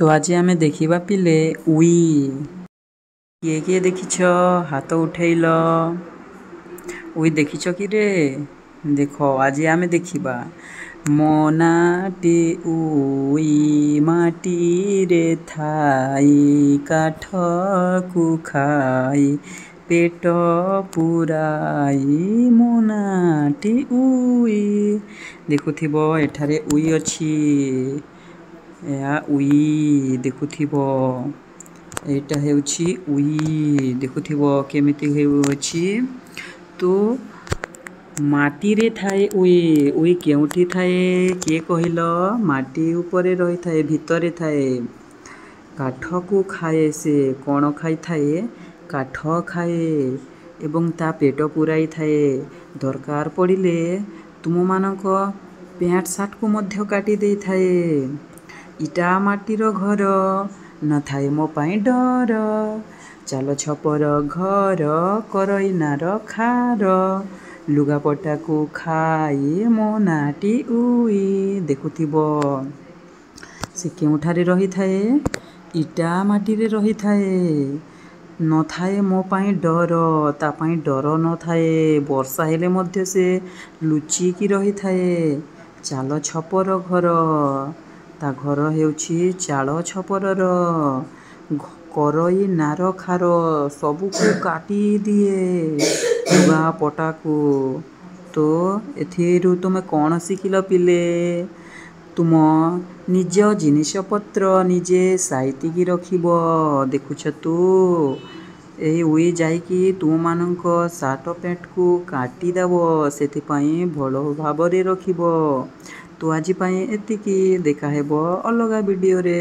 तो आज आम देखा पिले उई किए किए देखिछ हाथ उठेल उई देखिछ कि रे देख आज आम देखा मनाटी उई माटी रे थाई काठ को खाई पेट पुराई मनाटी उई देखुथिब एठारे उई अछि या उई देखुथिब एटा हेउछि उई देखुथिब केमिति हेउछि तो माटी रे थाए उई उई केउठी थाए के कहिल माटी ऊपरे रही थाए भितरे थाए काठ को खाए से कोन खाई थाए काठ खाए एवं ता पेट पुराई थाए दरकार पड़िले तुम मानक पैंट सार्ट को मध्य काटी दे थाए इटा माटीर घर न थाए मो पाई डर चाल छपर घर करइनार खार लुगापटा को खाई मो नाटी उई देखुथिब से केउठारे रही थाए इटा माटी रे रही थाए न थाए मो पाई डर ता पाई डर न थाए वर्षा हेले मध्य से लुचि की रही थाए चाल छपर घर ता घर हेउछि चाल छपरर करई नार खार सबु को काटी दिए लुगा पटा को तो एथिरु तुमे कौन शिखिल पिले तुम निज जिनिस पत्र निजे साइति की रखिब देखुछ तू एही उई जाइकी तुम मानक सार्ट पैंट को काटी देव सेथिपाई भलो भाबरे रखिब तो आज पाई एतिकी देखा हेबो अलगा वीडियो रे।